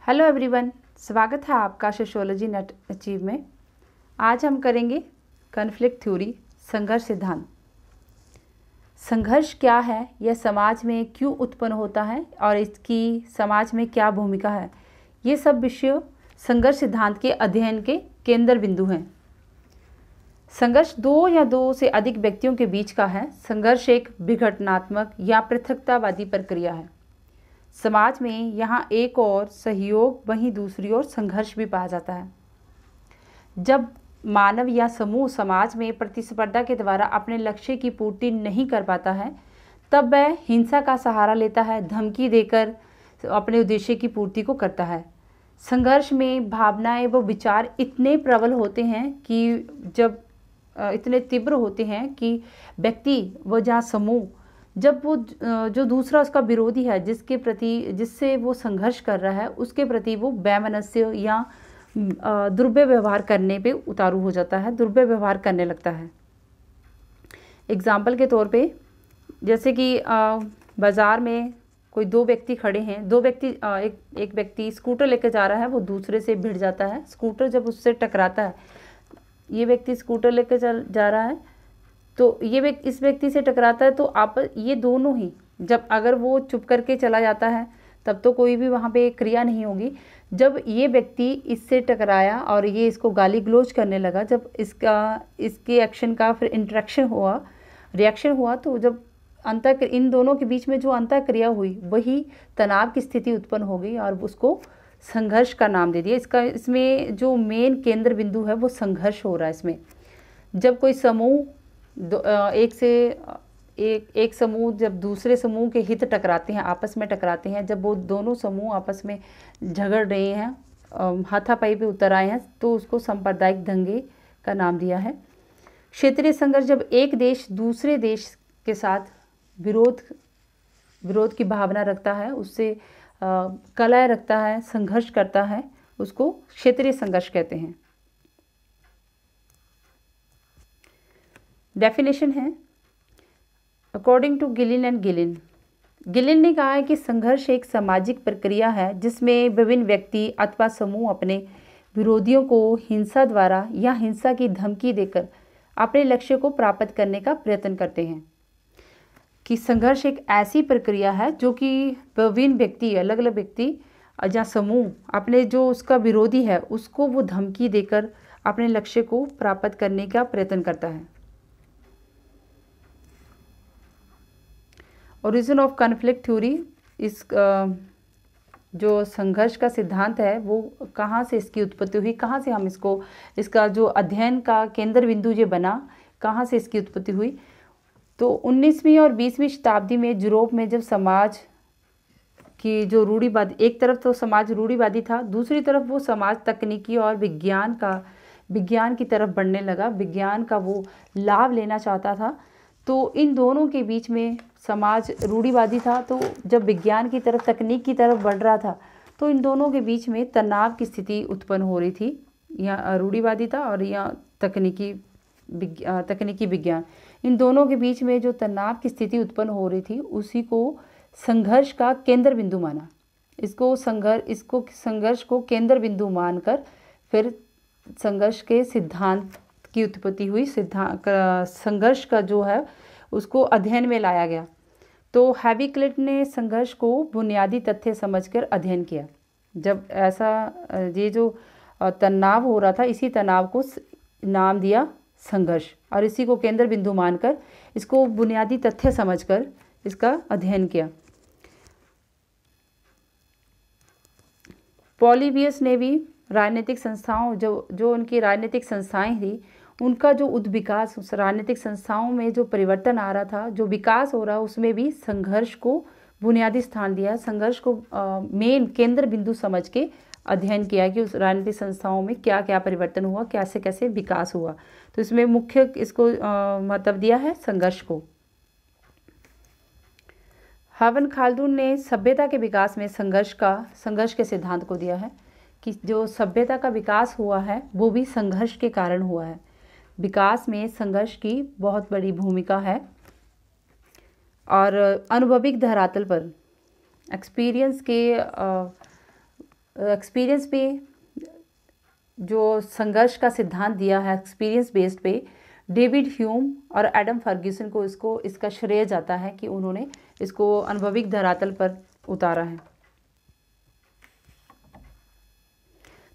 Hello everyone, स्वागत है आपका सोशियोलॉजी नेट अचीव में। आज हम करेंगे कॉन्फ्लिक्ट थ्योरी, संघर्ष सिद्धांत। संघर्ष क्या है, यह समाज में क्यों उत्पन्न होता है और इसकी समाज में क्या भूमिका है, ये सब विषय संघर्ष सिद्धांत के अध्ययन के केंद्र बिंदु हैं। संघर्ष दो या दो से अधिक व्यक्तियों के बीच का है। संघर्ष एक विघटनात्मक या पृथकतावादी प्रक्रिया है। समाज में यहाँ एक ओर सहयोग, वहीं दूसरी ओर संघर्ष भी पाया जाता है। जब मानव या समूह समाज में प्रतिस्पर्धा के द्वारा अपने लक्ष्य की पूर्ति नहीं कर पाता है, तब वह हिंसा का सहारा लेता है, धमकी देकर अपने उद्देश्य की पूर्ति को करता है। संघर्ष में भावनाएं व विचार इतने प्रबल होते हैं कि जब इतने तीव्र होते हैं कि व्यक्ति व जहाँ समूह, जब वो जो दूसरा उसका विरोधी है, जिससे वो संघर्ष कर रहा है, उसके प्रति वो वैमनस्य या दुर्व्यवहार करने पे उतारू हो जाता है, दुर्व्यवहार करने लगता है। एग्जाम्पल के तौर पे, जैसे कि बाज़ार में कोई दो व्यक्ति खड़े हैं। एक व्यक्ति स्कूटर लेकर जा रहा है, वो दूसरे से भिड़ जाता है। स्कूटर जब उससे टकराता है, ये व्यक्ति स्कूटर लेकर जा रहा है, तो ये इस व्यक्ति से टकराता है, तो ये दोनों ही, जब अगर वो चुप करके चला जाता है तब तो कोई भी वहाँ पे क्रिया नहीं होगी। जब ये व्यक्ति इससे टकराया और ये इसको गाली गलौज करने लगा, जब इसके एक्शन का फिर रिएक्शन हुआ, तो जब इन दोनों के बीच में जो अंतःक्रिया हुई, वही तनाव की स्थिति उत्पन्न हो गई और उसको संघर्ष का नाम दे दिया। इसमें जो मेन केंद्र बिंदु है वो संघर्ष हो रहा है। इसमें जब कोई समूह एक समूह जब दूसरे समूह के हित टकराते हैं, आपस में टकराते हैं, जब वो दोनों समूह आपस में झगड़ रहे हैं, हाथापाई पे उतर आए हैं, तो उसको सांप्रदायिक दंगे का नाम दिया है। क्षेत्रीय संघर्ष, जब एक देश दूसरे देश के साथ विरोध की भावना रखता है, उससे कलह रखता है, संघर्ष करता है, उसको क्षेत्रीय संघर्ष कहते हैं। डेफिनेशन है according to Gillin and Gillin. Gillin ने कहा है कि संघर्ष एक सामाजिक प्रक्रिया है जिसमें विभिन्न व्यक्ति अथवा समूह अपने विरोधियों को हिंसा द्वारा या हिंसा की धमकी देकर अपने लक्ष्य को प्राप्त करने का प्रयत्न करते हैं। कि संघर्ष एक ऐसी प्रक्रिया है जो कि विभिन्न व्यक्ति, अलग अलग व्यक्ति या समूह अपने जो उसका विरोधी है उसको वो धमकी देकर अपने लक्ष्य को प्राप्त करने का प्रयत्न करता है। ओरिजिन ऑफ कॉन्फ्लिक्ट थ्योरी, इस जो संघर्ष का सिद्धांत है वो कहाँ से इसकी उत्पत्ति हुई, कहाँ से हम इसका जो अध्ययन का केंद्र बिंदु ये बना, कहाँ से इसकी उत्पत्ति हुई। तो 19वीं और 20वीं शताब्दी में यूरोप में जब समाज की जो रूढ़िवादी, एक तरफ तो समाज रूढ़िवादी था, दूसरी तरफ वो समाज तकनीकी और विज्ञान की तरफ बढ़ने लगा, विज्ञान का वो लाभ लेना चाहता था। तो इन दोनों के बीच में समाज रूढ़िवादी था, तो जब विज्ञान की तरफ, तकनीक की तरफ बढ़ रहा था, तो इन दोनों के बीच में तनाव की स्थिति उत्पन्न हो रही थी। यहाँ रूढ़िवादी था और यहाँ तकनीकी विज्ञान, इन दोनों के बीच में जो तनाव की स्थिति उत्पन्न हो रही थी, उसी को संघर्ष का केंद्र बिंदु माना। इसको संघर्ष को केंद्र बिंदु मानकर फिर संघर्ष के सिद्धांत की उत्पत्ति हुई। संघर्ष का जो है उसको अध्ययन में लाया गया। तो हैविक्लेट ने संघर्ष को बुनियादी तथ्य समझकर अध्ययन किया। जब ऐसा ये जो तनाव हो रहा था, इसी तनाव को नाम दिया संघर्ष, और इसी को केंद्र बिंदु मानकर इसको बुनियादी तथ्य समझकर इसका अध्ययन किया। पॉलीबियस ने भी राजनीतिक संस्थाओं, जो उनकी राजनीतिक संस्थाएं थी, उनका जो उद्विकास, उस राजनीतिक संस्थाओं में जो परिवर्तन आ रहा था, जो विकास हो रहा, उसमें भी संघर्ष को बुनियादी स्थान दिया। संघर्ष को मेन केंद्र बिंदु समझ के अध्ययन किया कि उस राजनीतिक संस्थाओं में क्या क्या परिवर्तन हुआ, कैसे कैसे विकास हुआ। तो इसमें मुख्य इसको मतलब दिया है संघर्ष को। इब्न खाल्दून ने सभ्यता के विकास में संघर्ष के सिद्धांत को दिया है कि जो सभ्यता का विकास हुआ है वो भी संघर्ष के कारण हुआ है। विकास में संघर्ष की बहुत बड़ी भूमिका है और अनुभविक धरातल पर एक्सपीरियंस के एक्सपीरियंस पे जो संघर्ष का सिद्धांत दिया है, एक्सपीरियंस बेस्ड पे, डेविड ह्यूम और एडम फर्ग्यूसन को इसका श्रेय जाता है कि उन्होंने इसको अनुभविक धरातल पर उतारा है।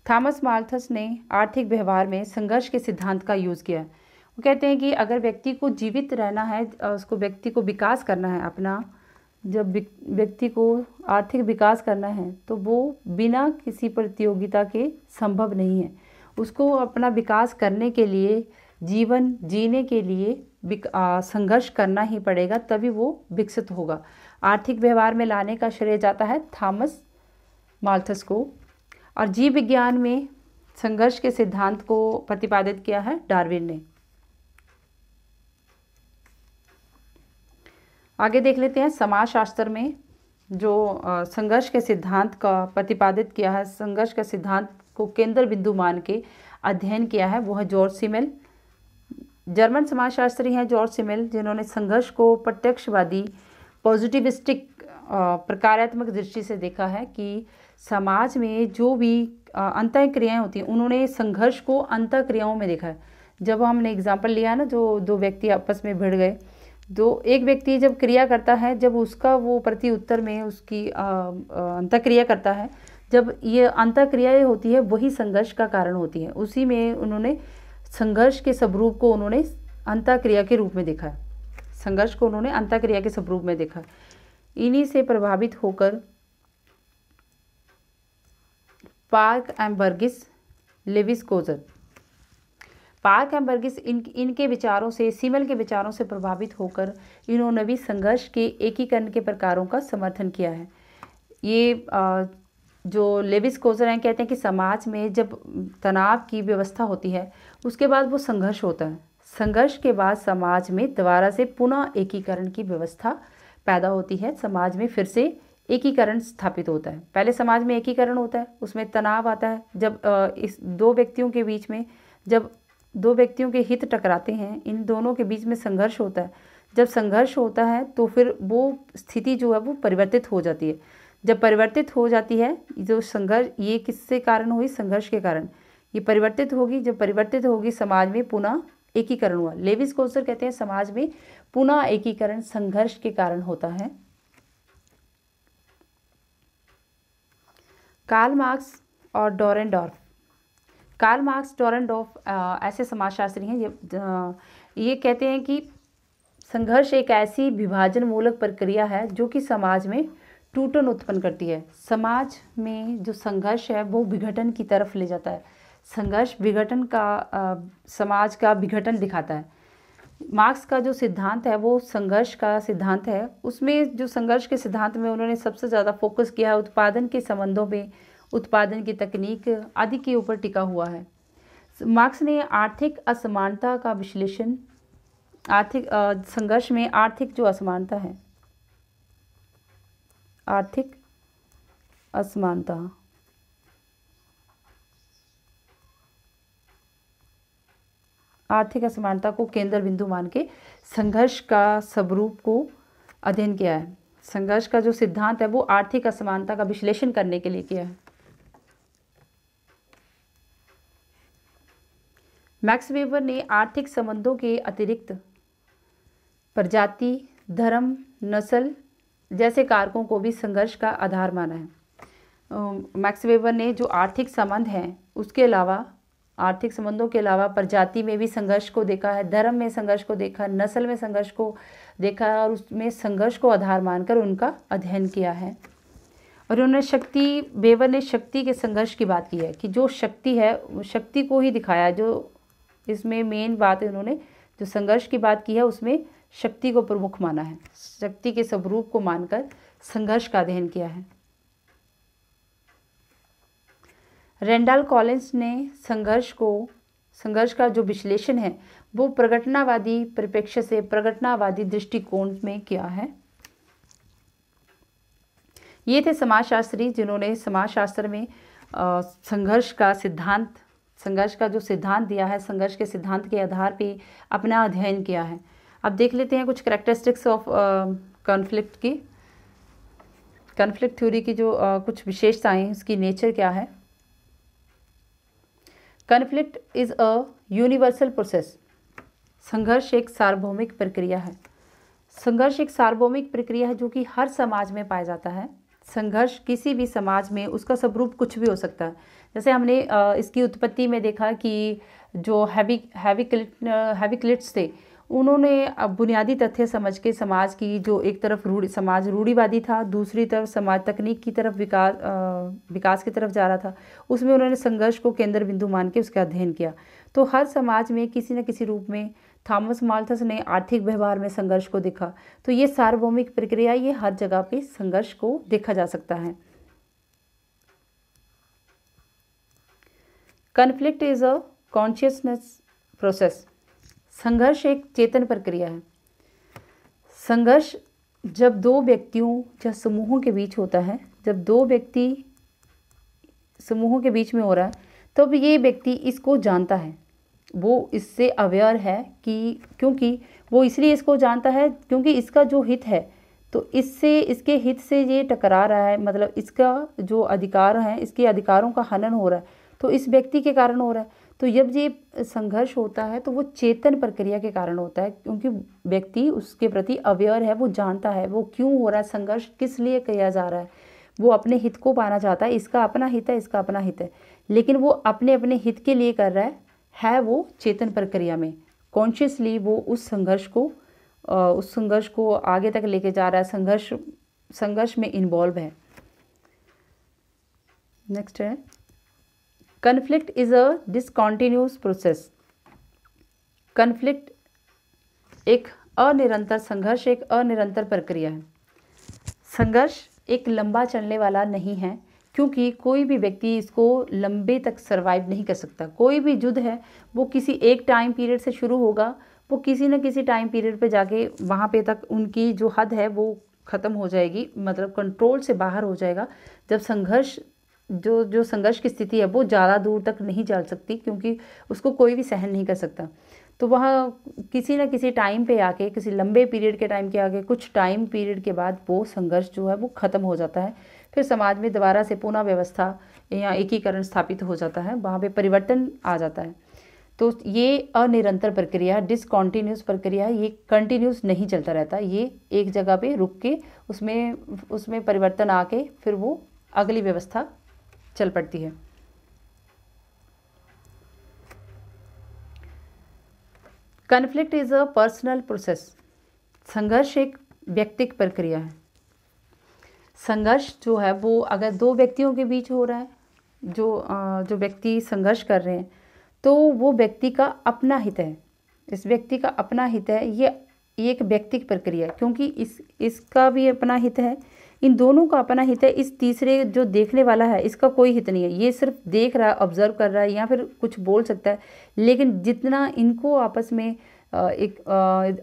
थॉमस माल्थस ने आर्थिक व्यवहार में संघर्ष के सिद्धांत का यूज़ किया है। वो कहते हैं कि अगर व्यक्ति को जीवित रहना है, उसको व्यक्ति को विकास करना है अपना, जब व्यक्ति को आर्थिक विकास करना है तो वो बिना किसी प्रतियोगिता के संभव नहीं है। उसको अपना विकास करने के लिए, जीवन जीने के लिए संघर्ष करना ही पड़ेगा, तभी वो विकसित होगा। आर्थिक व्यवहार में लाने का श्रेय जाता है थॉमस माल्थस को। और जीव विज्ञान में संघर्ष के सिद्धांत को प्रतिपादित किया है डार्विन ने। आगे देख लेते हैं समाजशास्त्र में जो संघर्ष के सिद्धांत का प्रतिपादित किया है, संघर्ष के सिद्धांत को केंद्र बिंदु मान के अध्ययन किया है, वो है जॉर्ज सिमेल। जर्मन समाजशास्त्री हैं जॉर्ज सिमेल, जिन्होंने संघर्ष को प्रत्यक्षवादी पॉजिटिविस्टिक प्रकारात्मक दृष्टि से देखा है कि समाज में जो भी अंतःक्रियाएं होती हैं, उन्होंने संघर्ष को अंतःक्रियाओं में देखा है। जब हमने एग्जाम्पल लिया ना, जो दो व्यक्ति आपस में भिड़ गए, तो एक व्यक्ति जब क्रिया करता है, जब उसका वो प्रति उत्तर में उसकी अंतःक्रिया करता है, जब ये अंतःक्रियाएं होती है वही संघर्ष का कारण होती है। उसी में उन्होंने संघर्ष के स्वरूप को उन्होंने अंतःक्रिया के रूप में देखा है, संघर्ष को उन्होंने अंतःक्रिया के स्वरूप में देखा। इन्हीं से प्रभावित होकर पार्क एम्बर्गिस, लेविस कोजर, पार्क एम्बर्गिस इनके विचारों से, सिमेल के विचारों से प्रभावित होकर इन्होंने भी संघर्ष के एकीकरण के प्रकारों का समर्थन किया है। ये जो लेविस कोजर हैं कहते हैं कि समाज में जब तनाव की व्यवस्था होती है उसके बाद वो संघर्ष होता है। संघर्ष के बाद समाज में दोबारा से पुनः एकीकरण की व्यवस्था पैदा होती है, समाज में फिर से एकीकरण स्थापित होता है। पहले समाज में एकीकरण होता है, उसमें तनाव आता है, जब इस दो व्यक्तियों के बीच में, जब दो व्यक्तियों के हित टकराते हैं, इन दोनों के बीच में संघर्ष होता है। जब संघर्ष होता है तो फिर वो स्थिति जो है वो परिवर्तित हो जाती है। जब परिवर्तित हो जाती है, जो संघर्ष, ये किससे कारण हुई? संघर्ष के कारण ये परिवर्तित होगी। जब परिवर्तित होगी, समाज में पुनः एकीकरण हुआ। लेविस कोजर कहते हैं समाज में पुनः एकीकरण संघर्ष के कारण होता है। कार्ल मार्क्स और डॉरेनडॉर्फ, कार्ल मार्क्स, डॉरेनडॉर्फ ऐसे समाजशास्त्री हैं ये कहते हैं कि संघर्ष एक ऐसी विभाजन मूलक प्रक्रिया है जो कि समाज में टूटन उत्पन्न करती है। समाज में जो संघर्ष है वो विघटन की तरफ ले जाता है। संघर्ष विघटन का, समाज का विघटन दिखाता है। मार्क्स का जो सिद्धांत है वो संघर्ष का सिद्धांत है। उसमें जो संघर्ष के सिद्धांत में उन्होंने सबसे ज़्यादा फोकस किया है उत्पादन के संबंधों पे, उत्पादन की तकनीक आदि के ऊपर टिका हुआ है। मार्क्स ने आर्थिक असमानता का विश्लेषण, संघर्ष में आर्थिक जो असमानता है, आर्थिक असमानता, आर्थिक असमानता को केंद्र बिंदु मान के संघर्ष का स्वरूप को अध्ययन किया है। संघर्ष का जो सिद्धांत है वो आर्थिक असमानता का विश्लेषण करने के लिए किया है। मैक्स वेबर ने आर्थिक संबंधों के अतिरिक्त प्रजाति, धर्म, नस्ल जैसे कारकों को भी संघर्ष का आधार माना है। मैक्स वेबर ने जो आर्थिक संबंध हैं उसके अलावा, आर्थिक संबंधों के अलावा प्रजाति में भी संघर्ष को देखा है, धर्म में संघर्ष को देखा, नस्ल में संघर्ष को देखा है और उसमें संघर्ष को आधार मानकर उनका अध्ययन किया है। और उन्होंने वेबर ने शक्ति के संघर्ष की बात की है कि जो शक्ति है, शक्ति को ही दिखाया है। जो इसमें मेन बात है, उन्होंने जो संघर्ष की बात की है उसमें शक्ति को प्रमुख माना है, शक्ति के स्वरूप को मानकर संघर्ष का अध्ययन किया है। रेंडल कॉलिंस ने संघर्ष का जो विश्लेषण है वो प्रगटनावादी परिप्रेक्ष्य से, प्रगटनावादी दृष्टिकोण में किया है। ये थे समाजशास्त्री जिन्होंने समाजशास्त्र में संघर्ष का जो सिद्धांत दिया है, संघर्ष के सिद्धांत के आधार पे अपना अध्ययन किया है। अब देख लेते हैं कुछ कैरेक्टरिस्टिक्स ऑफ कॉन्फ्लिक्ट की। कॉन्फ्लिक्ट थ्योरी की जो कुछ विशेषताएं हैं, उसकी नेचर क्या है। Conflict is a universal process. संघर्ष एक सार्वभौमिक प्रक्रिया है। संघर्ष एक सार्वभौमिक प्रक्रिया है जो कि हर समाज में पाया जाता है। संघर्ष किसी भी समाज में उसका स्वरूप कुछ भी हो सकता है। जैसे हमने इसकी उत्पत्ति में देखा कि जो हैविक्लिट्स थे, उन्होंने बुनियादी तथ्य समझ के समाज की जो एक तरफ समाज रूढ़िवादी था, दूसरी तरफ समाज तकनीक की तरफ विकास की तरफ जा रहा था, उसमें उन्होंने संघर्ष को केंद्र बिंदु मान के उसका अध्ययन किया। तो हर समाज में किसी न किसी रूप में थॉमस माल्थस ने आर्थिक व्यवहार में संघर्ष को देखा। तो ये सार्वभौमिक प्रक्रिया, ये हर जगह पे संघर्ष को देखा जा सकता है। Conflict is a consciousness process. संघर्ष एक चेतन प्रक्रिया है। संघर्ष जब दो व्यक्तियों या समूहों के बीच होता है, जब दो व्यक्ति समूहों के बीच में हो रहा है, तब ये व्यक्ति इसको जानता है, वो इससे अवेयर है कि, क्योंकि वो इसलिए इसको जानता है क्योंकि इसका जो हित है, तो इससे इसके हित से ये टकरा रहा है, मतलब इसका जो अधिकार है, इसके अधिकारों का हनन हो रहा है, तो इस व्यक्ति के कारण हो रहा है। तो जब ये संघर्ष होता है तो वो चेतन प्रक्रिया के कारण होता है, क्योंकि व्यक्ति उसके प्रति अवेयर है, वो जानता है वो क्यों हो रहा है, संघर्ष किस लिए किया जा रहा है, वो अपने हित को पाना चाहता है, इसका अपना हित है, इसका अपना हित है, लेकिन वो अपने अपने हित के लिए कर रहा है वो चेतन प्रक्रिया में कॉन्शियसली वो उस संघर्ष को आगे तक लेके जा रहा है, संघर्ष में इन्वॉल्व है। नेक्स्ट है conflict is a discontinuous process. Conflict एक अनिरंतर, संघर्ष एक अनिरंतर प्रक्रिया है। संघर्ष एक लंबा चलने वाला नहीं है, क्योंकि कोई भी व्यक्ति इसको लंबे तक सरवाइव नहीं कर सकता। कोई भी युद्ध है वो किसी एक टाइम पीरियड से शुरू होगा, वो किसी न किसी टाइम पीरियड पे जाके वहाँ पे तक उनकी जो हद है वो ख़त्म हो जाएगी, मतलब कंट्रोल से बाहर हो जाएगा। जब संघर्ष जो संघर्ष की स्थिति है वो ज़्यादा दूर तक नहीं चल सकती, क्योंकि उसको कोई भी सहन नहीं कर सकता। तो वह किसी न किसी टाइम पे आके, किसी लंबे पीरियड के टाइम के आगे, कुछ टाइम पीरियड के बाद वो संघर्ष जो है वो ख़त्म हो जाता है। फिर समाज में दोबारा से पुनः व्यवस्था या एकीकरण स्थापित हो जाता है, वहाँ पे परिवर्तन आ जाता है। तो ये अनिरंतर प्रक्रिया, डिसकॉन्टिन्यूस प्रक्रिया, ये कंटिन्यूस नहीं चलता रहता, ये एक जगह पे रुक के उसमें परिवर्तन आके फिर वो अगली व्यवस्था चल पड़ती है। Conflict is a personal process. संघर्ष एक व्यक्तिगत प्रक्रिया है। संघर्ष जो है वो अगर दो व्यक्तियों के बीच हो रहा है, जो व्यक्ति संघर्ष कर रहे हैं, तो वो व्यक्ति का अपना हित है, इस व्यक्ति का अपना हित है, ये एक व्यक्तिगत प्रक्रिया है, क्योंकि इसका भी अपना हित है, इन दोनों का अपना हित है। इस तीसरे जो देखने वाला है इसका कोई हित नहीं है, ये सिर्फ देख रहा है, ऑब्जर्व कर रहा है, या फिर कुछ बोल सकता है, लेकिन जितना इनको आपस में एक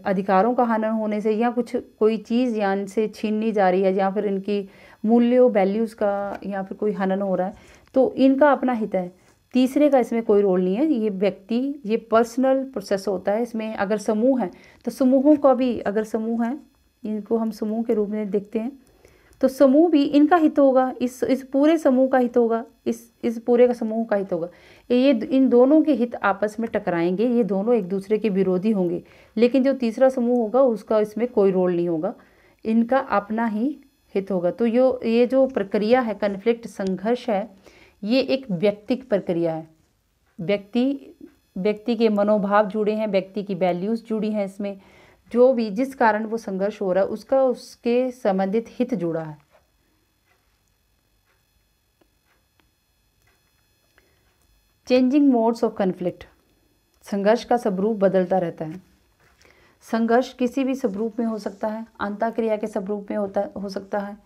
अधिकारों का हनन होने से या कोई चीज़ या इनसे छीननी जा रही है, या फिर इनकी मूल्यों वैल्यूज़ का या फिर कोई हनन हो रहा है, तो इनका अपना हित है, तीसरे का इसमें कोई रोल नहीं है। ये पर्सनल प्रोसेस होता है। इसमें अगर समूह है तो समूहों का भी, अगर समूह है, इनको हम समूह के रूप में देखते हैं, तो समूह भी इनका हित होगा, इस पूरे समूह का हित होगा, इस पूरे का समूह का हित होगा। ये इन दोनों के हित आपस में टकराएंगे, ये दोनों एक दूसरे के विरोधी होंगे, लेकिन जो तीसरा समूह होगा उसका इसमें कोई रोल नहीं होगा, इनका अपना ही हित होगा। तो ये जो प्रक्रिया है, कॉन्फ्लिक्ट, संघर्ष है, ये एक व्यक्तिगत प्रक्रिया है। व्यक्ति के मनोभाव जुड़े हैं, व्यक्ति की वैल्यूज़ जुड़ी हैं इसमें, जो भी जिस कारण वो संघर्ष हो रहा है उसके संबंधित हित जुड़ा है। Changing modes of conflict. संघर्ष का स्वरूप बदलता रहता है। संघर्ष किसी भी स्वरूप में हो सकता है, अंतःक्रिया के स्वरूप में हो सकता है,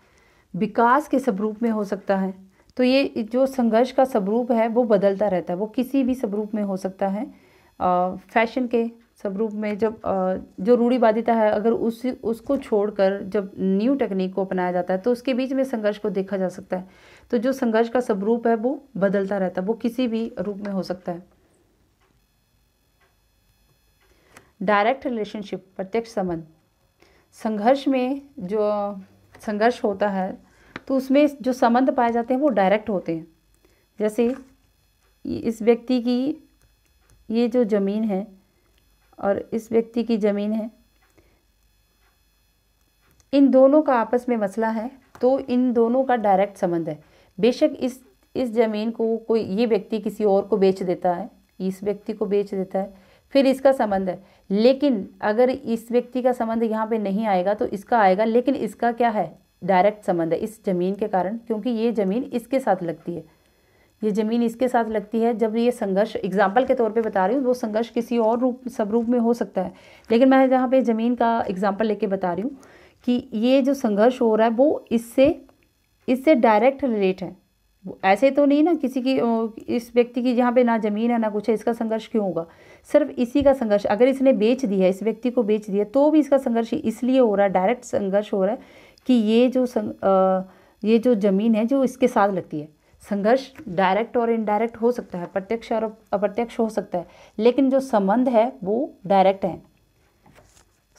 विकास के स्वरूप में हो सकता है। तो ये जो संघर्ष का स्वरूप है वो बदलता रहता है, वो किसी भी स्वरूप में हो सकता है। फैशन के स्वरूप में, जब जो रूढ़िवादिता है, अगर उसको छोड़कर जब न्यू टेक्निक को अपनाया जाता है तो उसके बीच में संघर्ष को देखा जा सकता है। तो जो संघर्ष का स्वरूप है वो बदलता रहता है, वो किसी भी रूप में हो सकता है। डायरेक्ट रिलेशनशिप, प्रत्यक्ष संबंध। संघर्ष में जो संघर्ष होता है तो उसमें जो संबंध पाए जाते हैं वो डायरेक्ट होते हैं। जैसे इस व्यक्ति की ये जो ज़मीन है और इस व्यक्ति की ज़मीन है, इन दोनों का आपस में मसला है, तो इन दोनों का डायरेक्ट संबंध है। बेशक इस ज़मीन को कोई ये व्यक्ति किसी और को बेच देता है, इस व्यक्ति को बेच देता है, फिर इसका संबंध है, लेकिन अगर इस व्यक्ति का संबंध यहाँ पे नहीं आएगा तो इसका आएगा, लेकिन इसका क्या है, डायरेक्ट संबंध है इस ज़मीन के कारण, क्योंकि ये ज़मीन इसके साथ लगती है, ये ज़मीन इसके साथ लगती है। जब ये संघर्ष, एग्जाम्पल के तौर पे बता रही हूँ, वो संघर्ष किसी और रूप स्वरूप में हो सकता है, लेकिन मैं जहाँ पे ज़मीन का एग्जाम्पल लेके बता रही हूँ कि ये जो संघर्ष हो रहा है वो इससे डायरेक्ट रिलेट है। वो ऐसे तो नहीं ना किसी की, इस व्यक्ति की जहाँ पे ना ज़मीन है ना कुछ है, इसका संघर्ष क्यों होगा, सिर्फ इसी का संघर्ष। अगर इसने बेच दिया, इस व्यक्ति को बेच दिया, तो भी इसका संघर्ष इसलिए हो रहा है, डायरेक्ट संघर्ष हो रहा है कि ये जो ज़मीन है जो इसके साथ लगती है। संघर्ष डायरेक्ट और इनडायरेक्ट हो सकता है, प्रत्यक्ष और अप्रत्यक्ष हो सकता है, लेकिन जो संबंध है वो डायरेक्ट है।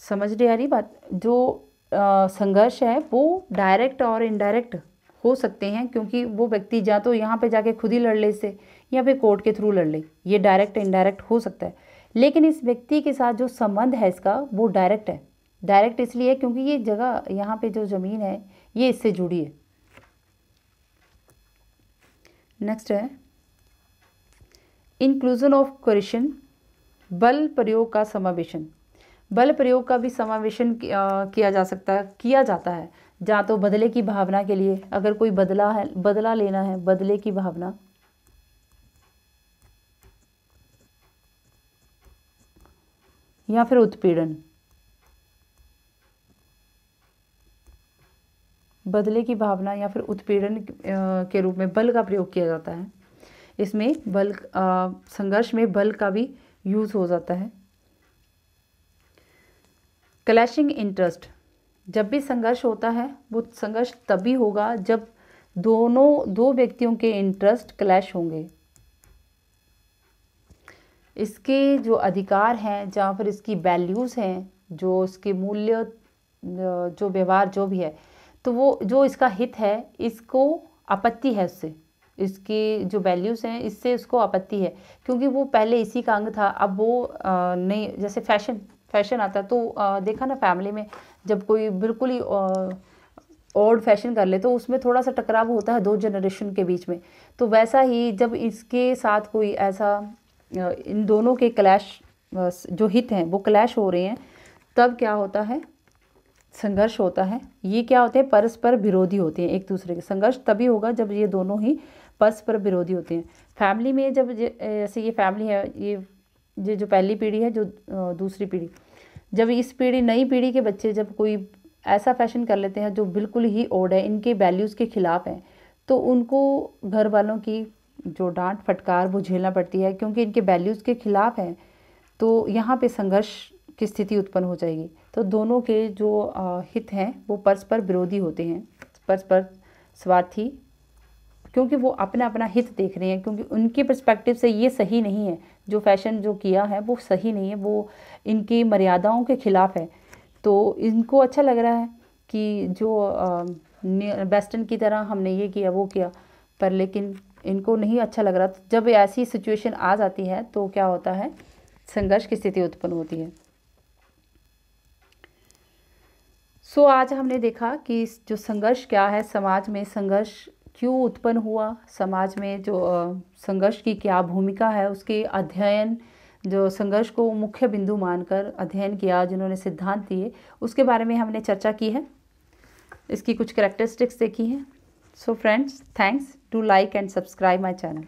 समझ रही आ रही बात? जो संघर्ष है वो डायरेक्ट और इनडायरेक्ट हो सकते हैं, क्योंकि वो व्यक्ति या तो यहाँ पे जाके खुद ही लड़ ले इससे, या फिर कोर्ट के थ्रू लड़ ले, ये डायरेक्ट इनडायरेक्ट हो सकता है। लेकिन इस व्यक्ति के साथ जो संबंध है इसका वो डायरेक्ट है। डायरेक्ट इसलिए है क्योंकि ये जगह, यहाँ पे जो ज़मीन है ये इससे जुड़ी है। नेक्स्ट है इंक्लूजन ऑफ कोरिशन, बल प्रयोग का समावेशन। बल प्रयोग का भी समावेशन किया जाता है, जहाँ तो बदले की भावना के लिए, अगर कोई बदला लेना है, बदले की भावना, या फिर उत्पीड़न, बदले की भावना या फिर उत्पीड़न के रूप में बल का प्रयोग किया जाता है। इसमें बल, संघर्ष में बल का भी यूज़ हो जाता है। क्लैशिंग इंटरेस्ट, जब भी संघर्ष होता है वो संघर्ष तभी होगा जब दो व्यक्तियों के इंटरेस्ट क्लैश होंगे। इसके जो अधिकार हैं, जहाँ पर इसकी वैल्यूज़ हैं, जो इसके मूल्य, जो व्यवहार जो भी है, तो वो जो इसका हित है इसको आपत्ति है उससे, इसकी जो वैल्यूज़ हैं इससे उसको आपत्ति है, क्योंकि वो पहले इसी का अंग था, अब वो नहीं। जैसे फैशन आता है तो देखा ना फैमिली में, जब कोई बिल्कुल ही ओल्ड फैशन कर ले तो उसमें थोड़ा सा टकराव होता है दो जनरेशन के बीच में। तो वैसा ही जब इसके साथ कोई ऐसा, इन दोनों के क्लैश, जो हित हैं वो क्लैश हो रहे हैं, तब क्या होता है, संघर्ष होता है। ये क्या होते हैं, परस्पर विरोधी होते हैं एक दूसरे के। संघर्ष तभी होगा जब ये दोनों ही परस्पर विरोधी होते हैं। फैमिली में जब ऐसे ये फैमिली है, ये जो पहली पीढ़ी है, जो दूसरी पीढ़ी, जब इस पीढ़ी, नई पीढ़ी के बच्चे जब कोई ऐसा फैशन कर लेते हैं जो बिल्कुल ही ओड है, इनके वैल्यूज़ के खिलाफ है, तो उनको घर वालों की जो डांट फटकार वो झेलना पड़ती है, क्योंकि इनके वैल्यूज़ के खिलाफ है। तो यहाँ पे संघर्ष की स्थिति उत्पन्न हो जाएगी। तो दोनों के जो हित हैं वो परस्पर विरोधी होते हैं, परस्पर स्वार्थी, क्योंकि वो अपना अपना हित देख रहे हैं, क्योंकि उनके पर्सपेक्टिव से ये सही नहीं है, जो फैशन जो किया है वो सही नहीं है, वो इनकी मर्यादाओं के खिलाफ है। तो इनको अच्छा लग रहा है कि जो वेस्टर्न की तरह हमने ये किया वो किया, पर लेकिन इनको नहीं अच्छा लग रहा। जब ऐसी सिचुएशन आ जाती है तो क्या होता है, संघर्ष की स्थिति उत्पन्न होती है। सो आज हमने देखा कि जो संघर्ष क्या है, समाज में संघर्ष क्यों उत्पन्न हुआ, समाज में जो संघर्ष की क्या भूमिका है, उसके अध्ययन, जो संघर्ष को मुख्य बिंदु मानकर अध्ययन किया, जिन्होंने सिद्धांत दिए, उसके बारे में हमने चर्चा की है, इसकी कुछ कैरेक्टरिस्टिक्स देखी हैं। So friends, thanks, do like and subscribe my channel.